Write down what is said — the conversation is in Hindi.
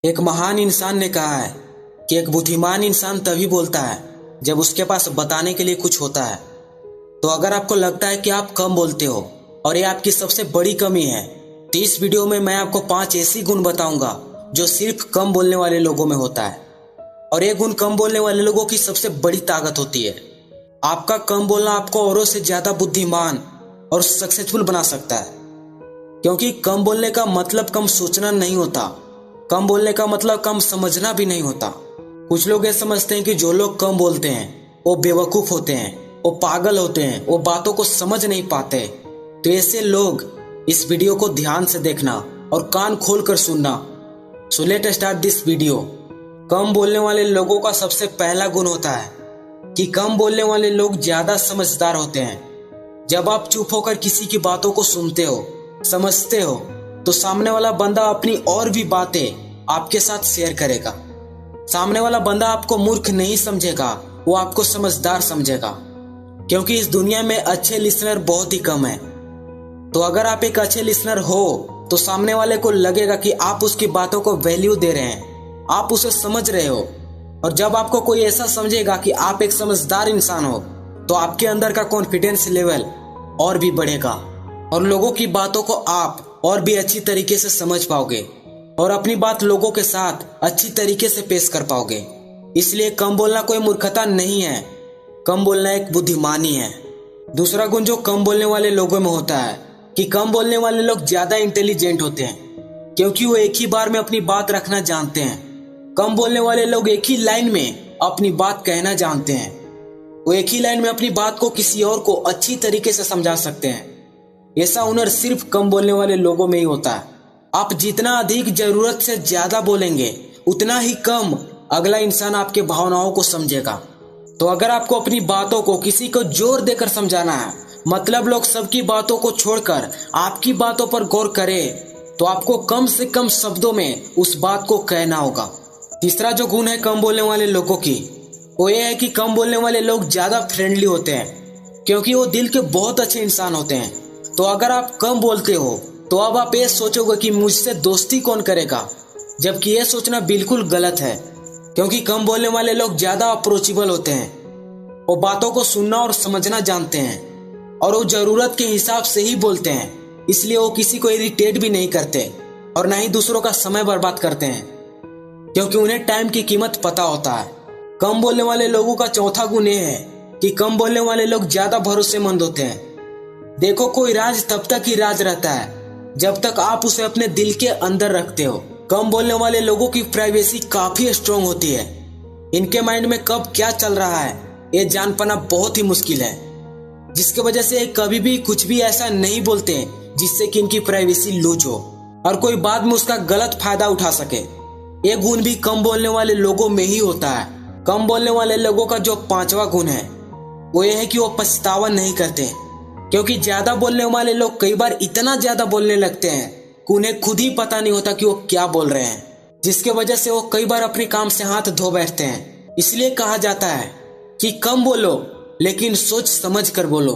एक महान इंसान ने कहा है कि एक बुद्धिमान इंसान तभी बोलता है जब उसके पास बताने के लिए कुछ होता है। तो अगर आपको लगता है कि आप कम बोलते हो और ये आपकी सबसे बड़ी कमी है, तो इस वीडियो में मैं आपको 5 ऐसी गुण बताऊंगा जो सिर्फ कम बोलने वाले लोगों में होता है। और ये गुण कम बोलने वाले लोगों की सबसे बड़ी ताकत होती है। आपका कम बोलना आपको औरों से ज्यादा बुद्धिमान और सक्सेसफुल बना सकता है, क्योंकि कम बोलने का मतलब कम सोचना नहीं होता। कम बोलने का मतलब कम समझना भी नहीं होता। कुछ लोग ये समझते हैं कि जो लोग कम बोलते हैं वो बेवकूफ होते हैं, वो पागल होते हैं, वो बातों को समझ नहीं पाते। तो ऐसे लोग इस वीडियो को ध्यान से देखना और कान खोल कर सुनना। So let start this video. कम बोलने वाले लोगों का सबसे पहला गुण होता है कि कम बोलने वाले लोग ज्यादा समझदार होते हैं। जब आप चुप होकर किसी की बातों को सुनते हो, समझते हो, तो सामने वाला बंदा अपनी और भी बातें आपके साथ शेयर करेगा। सामने वाला बंदा आपको मूर्ख नहीं समझेगा, वो आपको समझदार समझेगा, क्योंकि इस दुनिया में अच्छे लिसनर बहुत ही कम है। तो अगर आप एक अच्छे लिसनर हो तो सामने वाले को लगेगा कि आप उसकी बातों को वैल्यू दे रहे हैं, आप उसे समझ रहे हो। और जब आपको कोई ऐसा समझेगा कि आप एक समझदार इंसान हो, तो आपके अंदर का कॉन्फिडेंस लेवल और भी बढ़ेगा और लोगों की बातों को आप और भी अच्छी तरीके से समझ पाओगे और अपनी बात लोगों के साथ अच्छी तरीके से पेश कर पाओगे। इसलिए कम बोलना कोई मूर्खता नहीं है, कम बोलना एक बुद्धिमानी है। दूसरा गुण जो कम बोलने वाले लोगों में होता है कि कम बोलने वाले लोग ज्यादा इंटेलिजेंट होते हैं, क्योंकि वो एक ही बार में अपनी बात रखना जानते हैं। कम बोलने वाले लोग एक ही लाइन में अपनी बात कहना जानते हैं। वो एक ही लाइन में अपनी बात को किसी और को अच्छी तरीके से समझा सकते हैं। ऐसा हुनर सिर्फ कम बोलने वाले लोगों में ही होता है। आप जितना अधिक जरूरत से ज्यादा बोलेंगे, उतना ही कम अगला इंसान आपके भावनाओं को समझेगा। तो अगर आपको अपनी बातों को किसी को जोर देकर समझाना है, मतलब लोग सबकी बातों को छोड़कर आपकी बातों पर गौर करें, तो आपको कम से कम शब्दों में उस बात को कहना होगा। तीसरा जो गुण है कम बोलने वाले लोगों की, वो ये है कि कम बोलने वाले लोग ज्यादा फ्रेंडली होते हैं, क्योंकि वो दिल के बहुत अच्छे इंसान होते हैं। तो अगर आप कम बोलते हो तो अब आप ये सोचोगे कि मुझसे दोस्ती कौन करेगा, जबकि ये सोचना बिल्कुल गलत है, क्योंकि कम बोलने वाले लोग ज्यादा अप्रोचेबल होते हैं। वो बातों को सुनना और समझना जानते हैं और वो जरूरत के हिसाब से ही बोलते हैं। इसलिए वो किसी को इरिटेट भी नहीं करते और ना ही दूसरों का समय बर्बाद करते हैं, क्योंकि उन्हें टाइम की कीमत पता होता है। कम बोलने वाले लोगों का चौथा गुण ये है कि कम बोलने वाले लोग ज्यादा भरोसेमंद होते हैं। देखो, कोई राज तब तक ही राज रहता है जब तक आप उसे अपने दिल के अंदर रखते हो। कम बोलने वाले लोगों की प्राइवेसी काफी स्ट्रांग होती है। इनके माइंड में कब क्या चल रहा है ये जान पाना बहुत ही मुश्किल है, जिसके वजह से कभी भी कुछ भी ऐसा नहीं बोलते जिससे कि इनकी प्राइवेसी लूज हो और कोई बाद में उसका गलत फायदा उठा सके। ये गुण भी कम बोलने वाले लोगों में ही होता है। कम बोलने वाले लोगों का जो पांचवा गुण है वो ये है कि वो पछतावा नहीं करते, क्योंकि ज्यादा बोलने वाले लोग कई बार इतना ज्यादा बोलने लगते हैं कि उन्हें खुद ही पता नहीं होता कि वो क्या बोल रहे हैं, जिसके वजह से वो कई बार अपने काम से हाथ धो बैठते हैं। इसलिए कहा जाता है कि कम बोलो लेकिन सोच समझ कर बोलो।